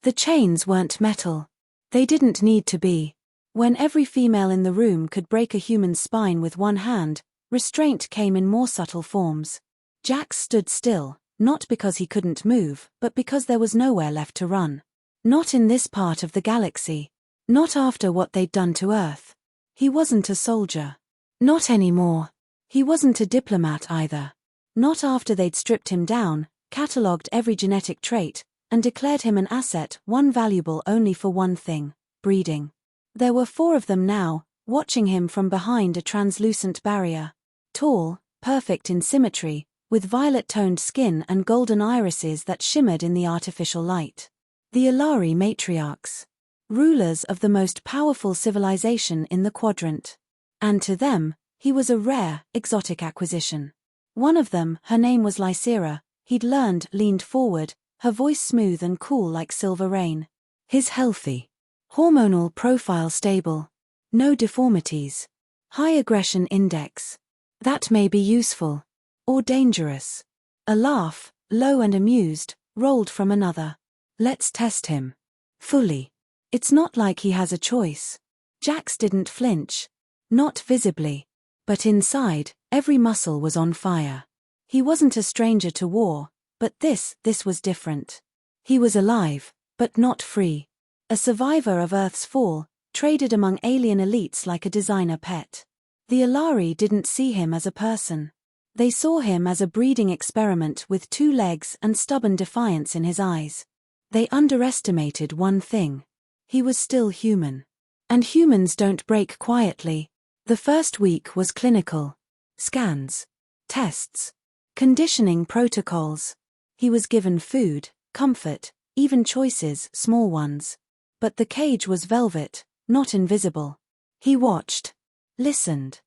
The chains weren't metal. They didn't need to be. When every female in the room could break a human's spine with one hand, restraint came in more subtle forms. Jax stood still, not because he couldn't move, but because there was nowhere left to run. Not in this part of the galaxy. Not after what they'd done to Earth. He wasn't a soldier. Not anymore. He wasn't a diplomat either. Not after they'd stripped him down, catalogued every genetic trait, and declared him an asset, one valuable only for one thing: breeding. There were 4 of them now, watching him from behind a translucent barrier. Tall, perfect in symmetry, with violet-toned skin and golden irises that shimmered in the artificial light. The Ilari matriarchs. Rulers of the most powerful civilization in the quadrant. And to them, he was a rare, exotic acquisition. One of them, her name was Lysera, he'd learned, leaned forward, her voice smooth and cool like silver rain. His healthy. Hormonal profile stable. No deformities. High aggression index. That may be useful. Or dangerous. A laugh, low and amused, rolled from another. Let's test him. Fully. It's not like he has a choice. Jax didn't flinch. Not visibly. But inside, every muscle was on fire. He wasn't a stranger to war, but this was different. He was alive, but not free. A survivor of Earth's fall, traded among alien elites like a designer pet. The Ilari didn't see him as a person. They saw him as a breeding experiment with 2 legs and stubborn defiance in his eyes. They underestimated one thing. He was still human. And humans don't break quietly. The first week was clinical. Scans. Tests. Conditioning protocols. He was given food, comfort, even choices, small ones. But the cage was velvet, not invisible. He watched. Listened.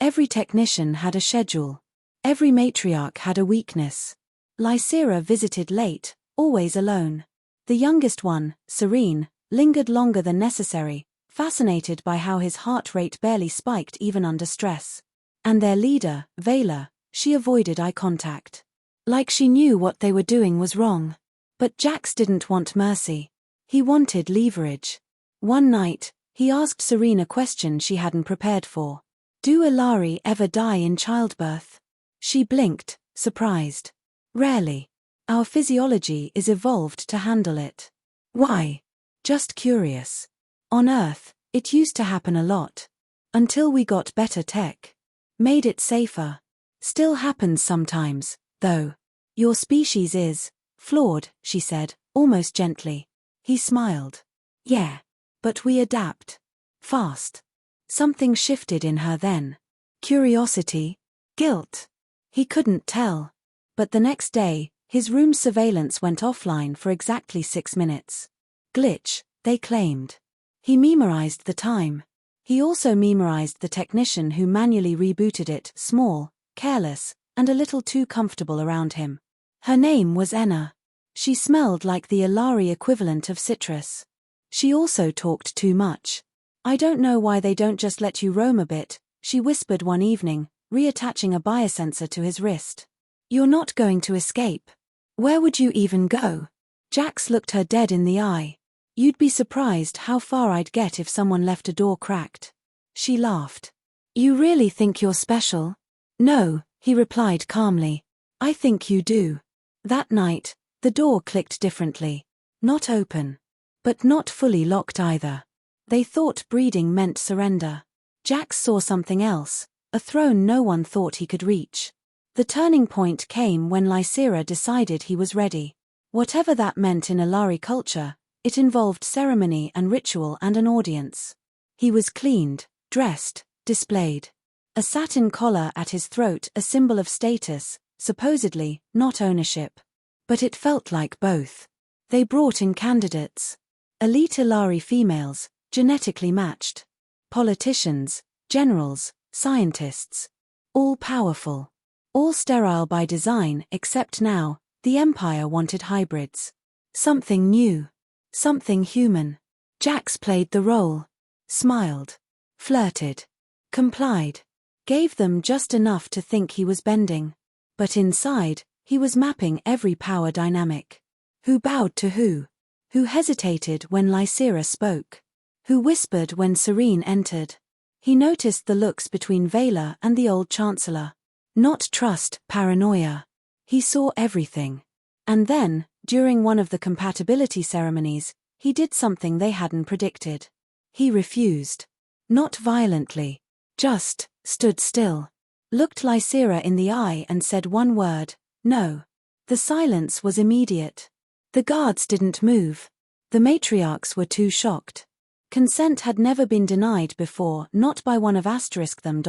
Every technician had a schedule. Every matriarch had a weakness. Lysera visited late, always alone. The youngest one, Serene, lingered longer than necessary, fascinated by how his heart rate barely spiked even under stress. And their leader, Vela, she avoided eye contact. Like she knew what they were doing was wrong. But Jax didn't want mercy. He wanted leverage. One night, he asked Serene a question she hadn't prepared for. Do Ilari ever die in childbirth? She blinked, surprised. Rarely. Our physiology is evolved to handle it. Why? Just curious. On Earth, it used to happen a lot. Until we got better tech. Made it safer. Still happens sometimes, though. Your species is flawed, she said, almost gently. He smiled. Yeah. But we adapt. Fast. Something shifted in her then. Curiosity? Guilt? He couldn't tell. But the next day, his room's surveillance went offline for exactly 6 minutes. Glitch, they claimed. He memorized the time. He also memorized the technician who manually rebooted it, small, careless, and a little too comfortable around him. Her name was Enna. She smelled like the Ilari equivalent of citrus. She also talked too much. I don't know why they don't just let you roam a bit, she whispered one evening, reattaching a biosensor to his wrist. You're not going to escape. Where would you even go? Jax looked her dead in the eye. You'd be surprised how far I'd get if someone left a door cracked. She laughed. You really think you're special? No, he replied calmly. I think you do. That night, the door clicked differently. Not open. But not fully locked either. They thought breeding meant surrender. Jax saw something else, a throne no one thought he could reach. The turning point came when Lysera decided he was ready. Whatever that meant in Ilari culture, it involved ceremony and ritual and an audience. He was cleaned, dressed, displayed. A satin collar at his throat, a symbol of status, supposedly, not ownership. But it felt like both. They brought in candidates. Elite Ilari females, genetically matched. Politicians, generals, scientists. All powerful. All sterile by design, except now, the Empire wanted hybrids. Something new. Something human. Jax played the role. Smiled. Flirted. Complied. Gave them just enough to think he was bending. But inside, he was mapping every power dynamic. Who bowed to who? Who hesitated when Lysera spoke? Who whispered when Serene entered? He noticed the looks between Vela and the old Chancellor. Not trust, paranoia. He saw everything. And then, during one of the compatibility ceremonies, he did something they hadn't predicted. He refused. Not violently. Just stood still. Looked Lysera in the eye and said one word, no. The silence was immediate. The guards didn't move. The matriarchs were too shocked. Consent had never been denied before, not by one of them.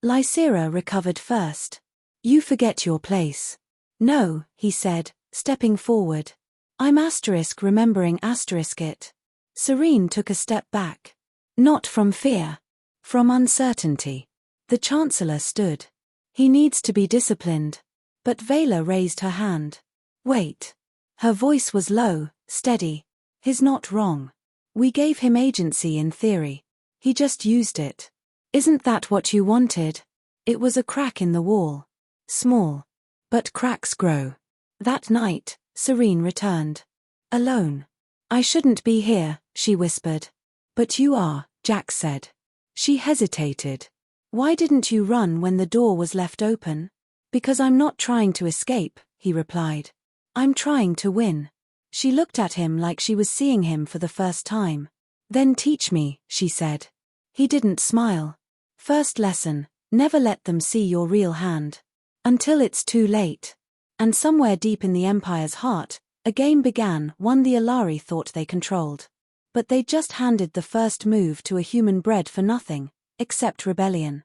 Lysera recovered first. You forget your place. No, he said, stepping forward. I'm remembering it. Serene took a step back. Not from fear. From uncertainty. The Chancellor stood. He needs to be disciplined. But Vela raised her hand. Wait. Her voice was low, steady. He's not wrong. We gave him agency in theory. He just used it. Isn't that what you wanted? It was a crack in the wall. Small. But cracks grow. That night, Serene returned. Alone. I shouldn't be here, she whispered. But you are, Jack said. She hesitated. Why didn't you run when the door was left open? Because I'm not trying to escape, he replied. I'm trying to win. She looked at him like she was seeing him for the first time. Then teach me, she said. He didn't smile. First lesson, never let them see your real hand. Until it's too late. And somewhere deep in the Empire's heart, a game began, one the Alari thought they controlled. But they just handed the first move to a human bred for nothing, except rebellion.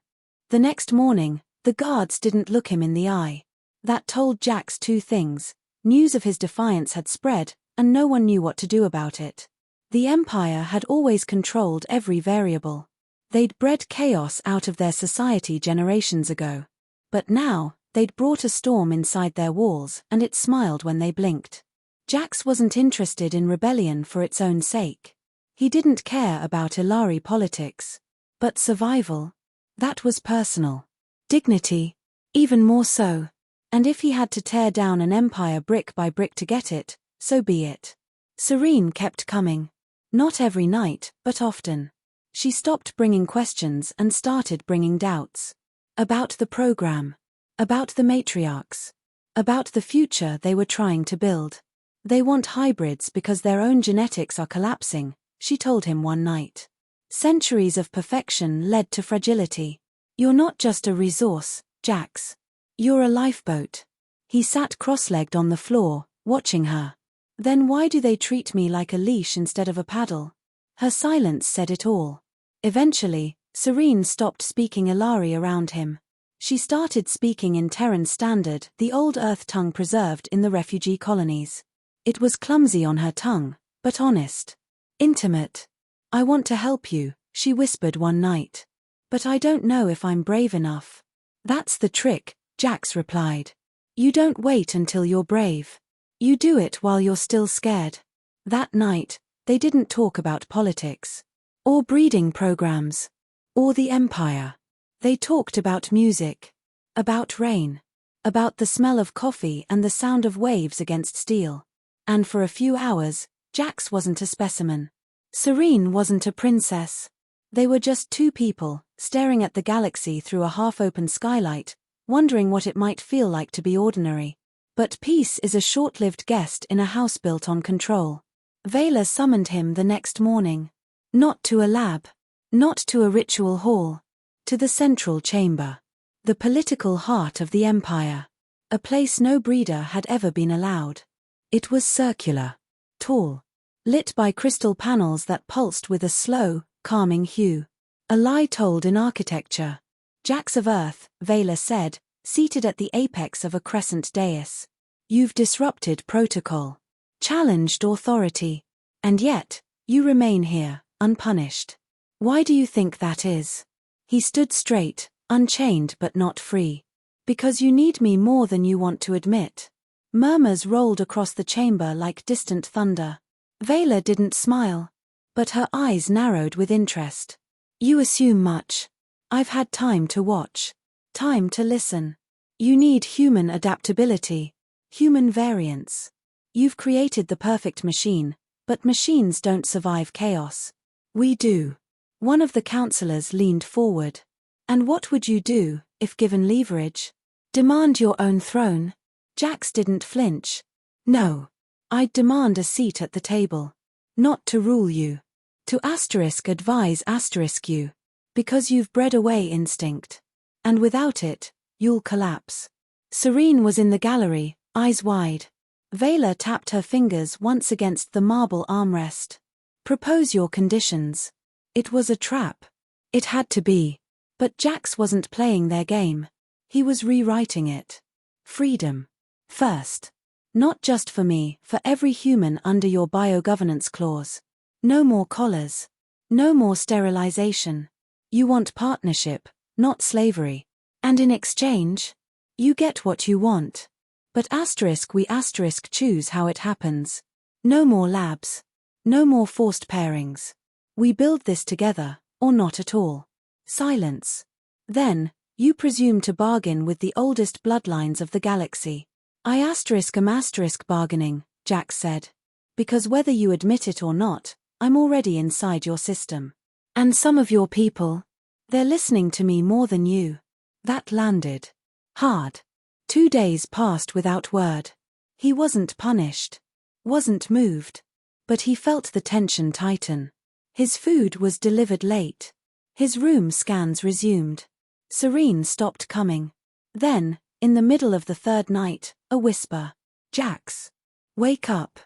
The next morning, the guards didn't look him in the eye. That told Jax two things. News of his defiance had spread, and no one knew what to do about it. The Empire had always controlled every variable. They'd bred chaos out of their society generations ago. But now, they'd brought a storm inside their walls, and it smiled when they blinked. Jax wasn't interested in rebellion for its own sake. He didn't care about Ilari politics. But survival? That was personal. Dignity? Even more so. And if he had to tear down an empire brick by brick to get it, so be it. Serene kept coming. Not every night, but often. She stopped bringing questions and started bringing doubts. About the program. About the matriarchs. About the future they were trying to build. They want hybrids because their own genetics are collapsing, she told him one night. Centuries of perfection led to fragility. You're not just a resource, Jax. You're a lifeboat. He sat cross-legged on the floor, watching her. Then why do they treat me like a leash instead of a paddle? Her silence said it all. Eventually, Serene stopped speaking Ilari around him. She started speaking in Terran Standard, the old Earth tongue preserved in the refugee colonies. It was clumsy on her tongue, but honest. Intimate. I want to help you, she whispered one night. But I don't know if I'm brave enough. That's the trick, Jax replied. You don't wait until you're brave. You do it while you're still scared. That night, they didn't talk about politics. Or breeding programs. Or the Empire. They talked about music. About rain. About the smell of coffee and the sound of waves against steel. And for a few hours, Jax wasn't a specimen. Serene wasn't a princess. They were just two people, staring at the galaxy through a half-open skylight, wondering what it might feel like to be ordinary. But peace is a short-lived guest in a house built on control. Vela summoned him the next morning. Not to a lab. Not to a ritual hall. To the central chamber. The political heart of the Empire. A place no breeder had ever been allowed. It was circular. Tall. Lit by crystal panels that pulsed with a slow, calming hue. A lie told in architecture. Jax of Earth, Vela said, seated at the apex of a crescent dais. You've disrupted protocol. Challenged authority. And yet, you remain here, unpunished. Why do you think that is? He stood straight, unchained but not free. Because you need me more than you want to admit. Murmurs rolled across the chamber like distant thunder. Vela didn't smile. But her eyes narrowed with interest. You assume much. I've had time to watch. Time to listen. You need human adaptability. Human variance. You've created the perfect machine, but machines don't survive chaos. We do. One of the counselors leaned forward. And what would you do, if given leverage? Demand your own throne? Jax didn't flinch. No. I'd demand a seat at the table. Not to rule you. To advise you. Because you've bred away instinct. And without it, you'll collapse. Serene was in the gallery, eyes wide. Vela tapped her fingers once against the marble armrest. Propose your conditions. It was a trap. It had to be. But Jax wasn't playing their game. He was rewriting it. Freedom. First. Not just for me, for every human under your biogovernance clause. No more collars. No more sterilization. You want partnership, not slavery. And in exchange, you get what you want. But we choose how it happens. No more labs. No more forced pairings. We build this together, or not at all. Silence. Then, you presume to bargain with the oldest bloodlines of the galaxy. I'm bargaining, Jax said. Because whether you admit it or not, I'm already inside your system. And some of your people, they're listening to me more than you. That landed hard. 2 days passed without word. He wasn't punished. Wasn't moved. But he felt the tension tighten. His food was delivered late. His room scans resumed. Serene stopped coming. Then, in the middle of the third night, a whisper. Jax. Wake up.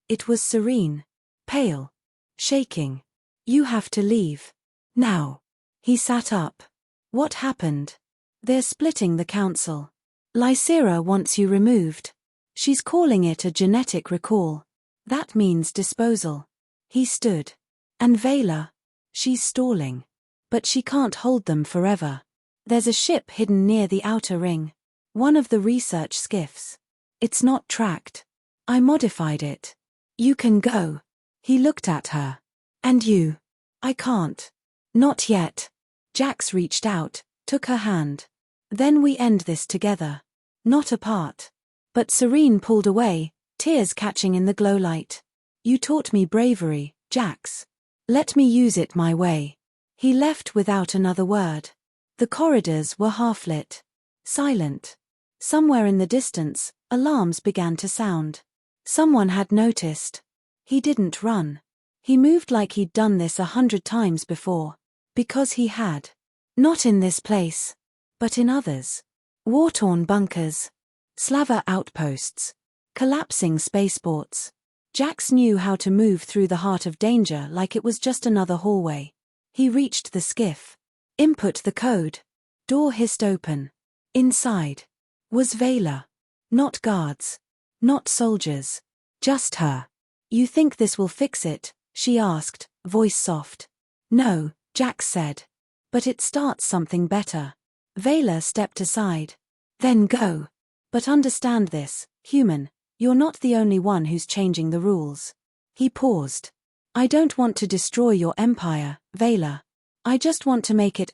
It was Serene. Pale. Shaking. You have to leave. Now. He sat up. What happened? They're splitting the council. Lysera wants you removed. She's calling it a genetic recall. That means disposal. He stood. And Vela? She's stalling. But she can't hold them forever. There's a ship hidden near the outer ring. One of the research skiffs. It's not tracked. I modified it. You can go. He looked at her. And you? I can't. Not yet. Jax reached out, took her hand. Then we end this together. Not apart. But Serene pulled away, tears catching in the glow light. You taught me bravery, Jax. Let me use it my way. He left without another word. The corridors were half-lit. Silent. Somewhere in the distance, alarms began to sound. Someone had noticed. He didn't run. He moved like he'd done this 100 times before. Because he had. Not in this place. But in others. War-torn bunkers. Slaver outposts. Collapsing spaceports. Jax knew how to move through the heart of danger like it was just another hallway. He reached the skiff. Input the code. Door hissed open. Inside. Was Vela. Not guards. Not soldiers. Just her. You think this will fix it? She asked, voice soft. No, Jax said. But it starts something better. Vela stepped aside. Then go. But understand this, human, you're not the only one who's changing the rules. He paused. I don't want to destroy your empire, Vela. I just want to make it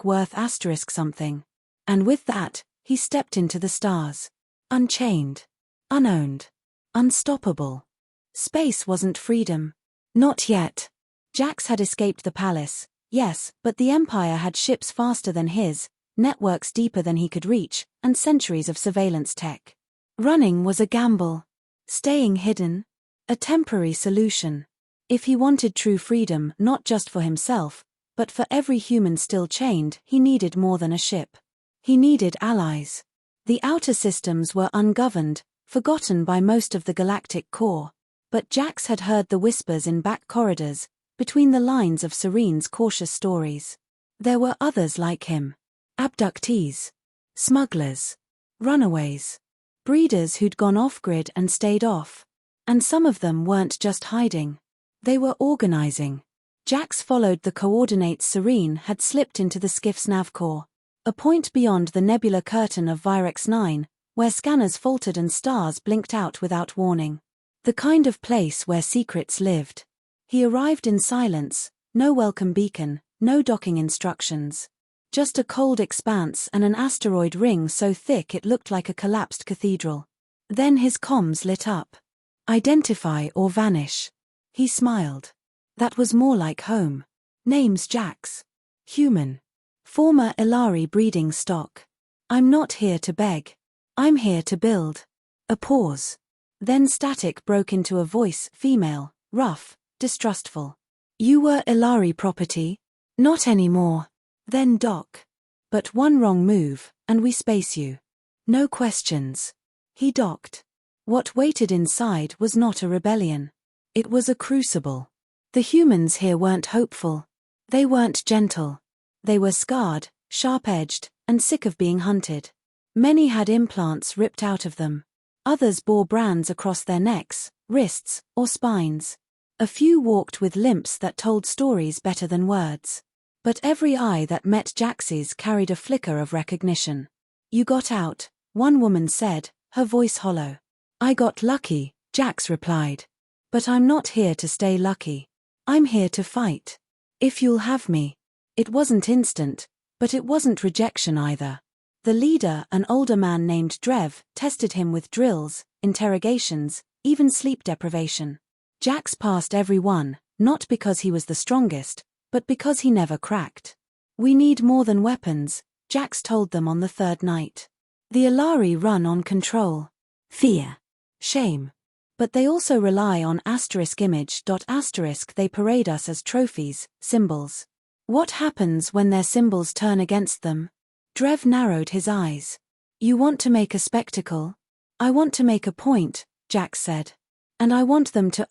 worth something. And with that, he stepped into the stars. Unchained. Unowned. Unstoppable. Space wasn't freedom. Not yet. Jax had escaped the palace, yes, but the Empire had ships faster than his, networks deeper than he could reach, and centuries of surveillance tech. Running was a gamble. Staying hidden? A temporary solution. If he wanted true freedom not just for himself, but for every human still chained, he needed more than a ship. He needed allies. The outer systems were ungoverned, forgotten by most of the galactic core. But Jax had heard the whispers in back corridors, between the lines of Serene's cautious stories. There were others like him. Abductees. Smugglers. Runaways. Breeders who'd gone off-grid and stayed off. And some of them weren't just hiding. They were organizing. Jax followed the coordinates Serene had slipped into the skiff's navcore, a point beyond the nebular curtain of Virex 9, where scanners faltered and stars blinked out without warning. The kind of place where secrets lived. He arrived in silence, no welcome beacon, no docking instructions. Just a cold expanse and an asteroid ring so thick it looked like a collapsed cathedral. Then his comms lit up. Identify or vanish. He smiled. That was more like home. Name's Jax. Human. Former Ilari breeding stock. I'm not here to beg. I'm here to build. A pause. Then static broke into a voice, female, rough, distrustful. You were Ilari property? Not anymore. Then Doc. But one wrong move, and we space you. No questions. He docked. What waited inside was not a rebellion. It was a crucible. The humans here weren't hopeful. They weren't gentle. They were scarred, sharp-edged, and sick of being hunted. Many had implants ripped out of them. Others bore brands across their necks, wrists, or spines. A few walked with limps that told stories better than words. But every eye that met Jax's carried a flicker of recognition. You got out, one woman said, her voice hollow. I got lucky, Jax replied. But I'm not here to stay lucky. I'm here to fight. If you'll have me. It wasn't instant, but it wasn't rejection either. The leader, an older man named Drev, tested him with drills, interrogations, even sleep deprivation. Jax passed every one, not because he was the strongest, but because he never cracked. We need more than weapons, Jax told them on the third night. The Ilari run on control. Fear. Shame. But they also rely on *image. They parade us as trophies, symbols. What happens when their symbols turn against them? Drev narrowed his eyes. You want to make a spectacle? I want to make a point, Jax said. And I want them to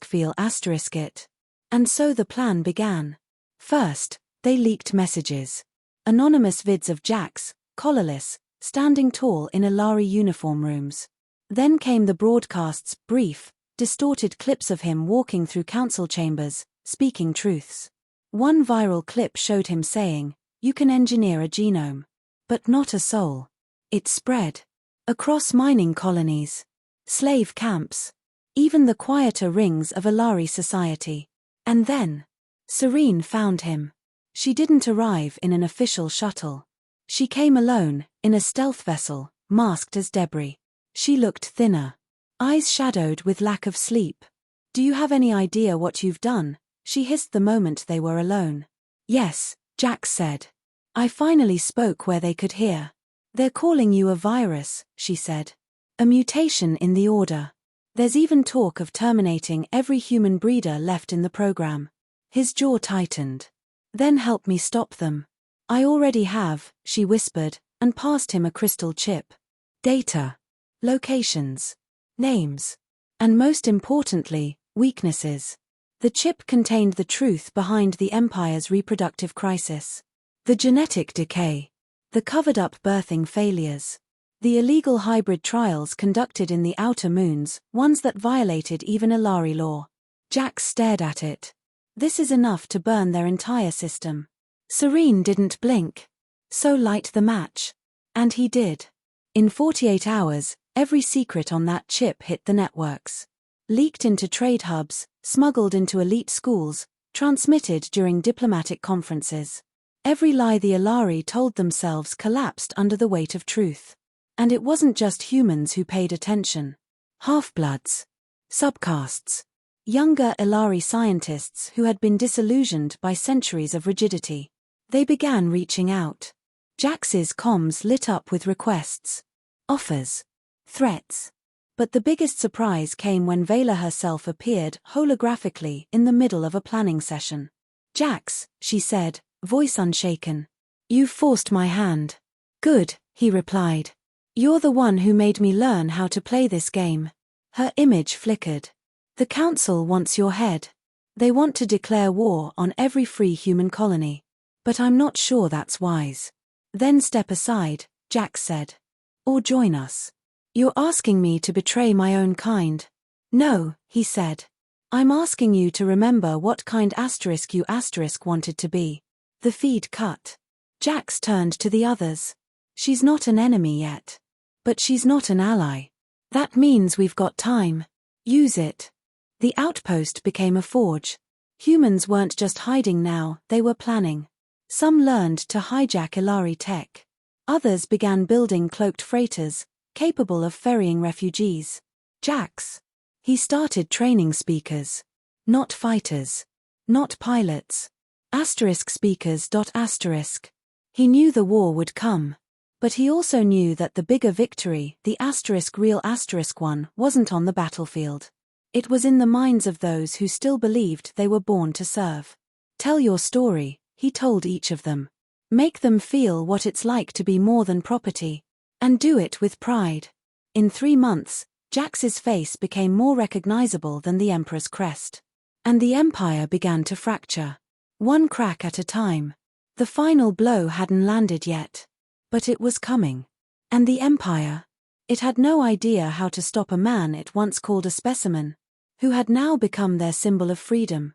feel it. And so the plan began. First, they leaked messages. Anonymous vids of Jax, collarless, standing tall in Ilari uniform rooms. Then came the broadcasts, brief, distorted clips of him walking through council chambers, speaking truths. One viral clip showed him saying, you can engineer a genome. But not a soul. It spread. Across mining colonies. Slave camps. Even the quieter rings of Ilari society. And then, Serene found him. She didn't arrive in an official shuttle. She came alone, in a stealth vessel, masked as debris. She looked thinner. Eyes shadowed with lack of sleep. Do you have any idea what you've done? She hissed the moment they were alone. Yes, Jax said. I finally spoke where they could hear. They're calling you a virus, she said. A mutation in the order. There's even talk of terminating every human breeder left in the program. His jaw tightened. Then help me stop them. I already have, she whispered, and passed him a crystal chip. Data. Locations. Names. And most importantly, weaknesses. The chip contained the truth behind the Empire's reproductive crisis. The genetic decay. The covered-up birthing failures. The illegal hybrid trials conducted in the outer moons, ones that violated even Ilari law. Jax stared at it. This is enough to burn their entire system. Serene didn't blink. So light the match. And he did. In 48 hours, every secret on that chip hit the networks. Leaked into trade hubs, smuggled into elite schools, transmitted during diplomatic conferences. Every lie the Ilari told themselves collapsed under the weight of truth. And it wasn't just humans who paid attention. Half-bloods. Subcastes. Younger Ilari scientists who had been disillusioned by centuries of rigidity. They began reaching out. Jax's comms lit up with requests. Offers. Threats. But the biggest surprise came when Vela herself appeared holographically in the middle of a planning session. Jax, she said, voice unshaken. You've forced my hand. Good, he replied. You're the one who made me learn how to play this game. Her image flickered. The council wants your head. They want to declare war on every free human colony. But I'm not sure that's wise. Then step aside, Jax said. Or join us. You're asking me to betray my own kind. No, he said. I'm asking you to remember what kind you wanted to be. The feed cut. Jax turned to the others. She's not an enemy yet. But she's not an ally. That means we've got time. Use it. The outpost became a forge. Humans weren't just hiding now, they were planning. Some learned to hijack Ilari tech. Others began building cloaked freighters, capable of ferrying refugees. Jax. He started training speakers. Not fighters. Not pilots. Speakers. He knew the war would come. But he also knew that the bigger victory, the real one, wasn't on the battlefield. It was in the minds of those who still believed they were born to serve. Tell your story, he told each of them. Make them feel what it's like to be more than property. And do it with pride. In 3 months, Jax's face became more recognizable than the Emperor's crest. And the Empire began to fracture. One crack at a time. The final blow hadn't landed yet. But it was coming. And the Empire? It had no idea how to stop a man it once called a specimen, who had now become their symbol of freedom.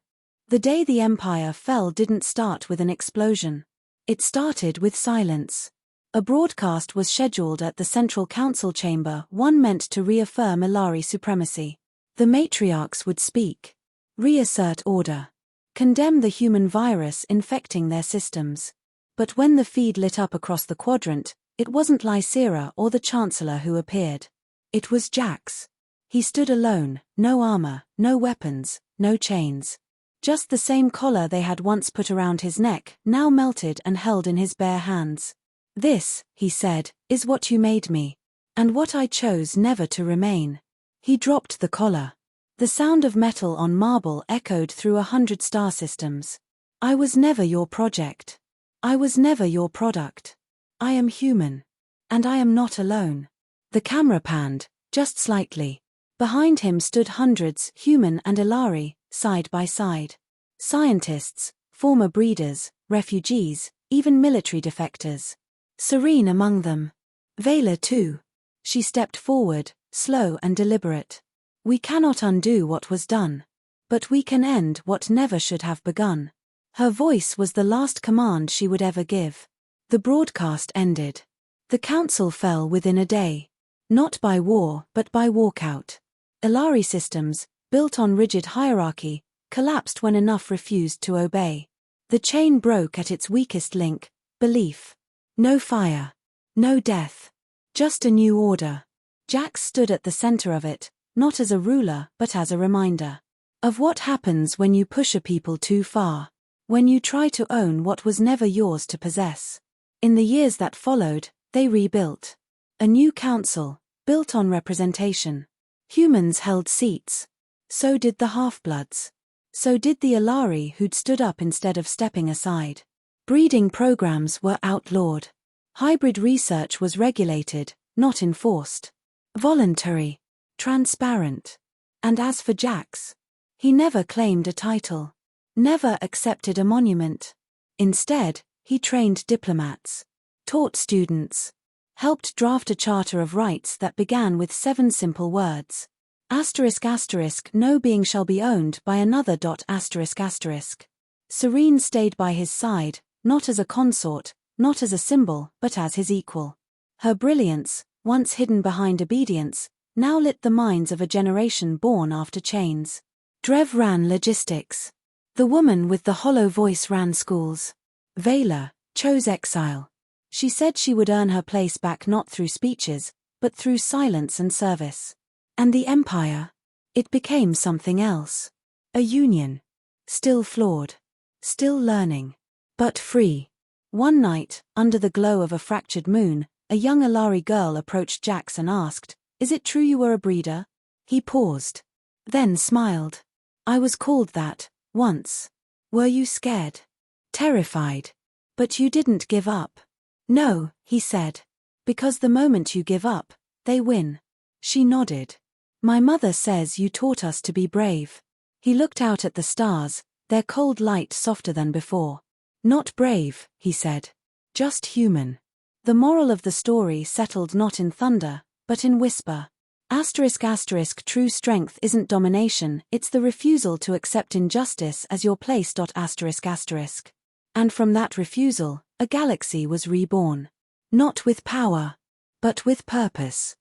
The day the Empire fell didn't start with an explosion. It started with silence. A broadcast was scheduled at the Central Council chamber, one meant to reaffirm Ilari supremacy. The matriarchs would speak. Reassert order. Condemn the human virus infecting their systems. But when the feed lit up across the quadrant, it wasn't Lysera or the Chancellor who appeared. It was Jax. He stood alone, no armor, no weapons, no chains. Just the same collar they had once put around his neck, now melted and held in his bare hands. This, he said, is what you made me. And what I chose never to remain. He dropped the collar. The sound of metal on marble echoed through 100 star systems. I was never your project. I was never your product. I am human. And I am not alone. The camera panned, just slightly. Behind him stood hundreds, human and Ilari, side by side. Scientists, former breeders, refugees, even military defectors. Serene among them. Vela too. She stepped forward, slow and deliberate. We cannot undo what was done. But we can end what never should have begun. Her voice was the last command she would ever give. The broadcast ended. The council fell within a day. Not by war, but by walkout. Ilari systems, built on rigid hierarchy, collapsed when enough refused to obey. The chain broke at its weakest link, belief. No fire. No death. Just a new order. Jax stood at the center of it, not as a ruler but as a reminder. Of what happens when you push a people too far. When you try to own what was never yours to possess. In the years that followed, they rebuilt. A new council, built on representation. Humans held seats. So did the half-bloods. So did the Ilari who'd stood up instead of stepping aside. Breeding programs were outlawed. Hybrid research was regulated, not enforced. Voluntary. Transparent. And as for Jax, he never claimed a title. Never accepted a monument. Instead, he trained diplomats. Taught students. Helped draft a charter of rights that began with 7 simple words. No being shall be owned by another. Serene stayed by his side, not as a consort, not as a symbol, but as his equal. Her brilliance, once hidden behind obedience, now lit the minds of a generation born after chains. Drev ran logistics. The woman with the hollow voice ran schools. Vela chose exile. She said she would earn her place back not through speeches, but through silence and service. And the Empire? It became something else. A union. Still flawed. Still learning. But free. One night, under the glow of a fractured moon, a young Ilari girl approached Jax and asked, "Is it true you were a breeder?" He paused. Then smiled. "I was called that, once. Were you scared? Terrified? But you didn't give up." "No," he said. "Because the moment you give up, they win." She nodded. "My mother says you taught us to be brave." He looked out at the stars, their cold light softer than before. "Not brave," he said. "Just human." The moral of the story settled not in thunder, but in whisper. True strength isn't domination, it's the refusal to accept injustice as your place. And from that refusal, a galaxy was reborn. Not with power, but with purpose.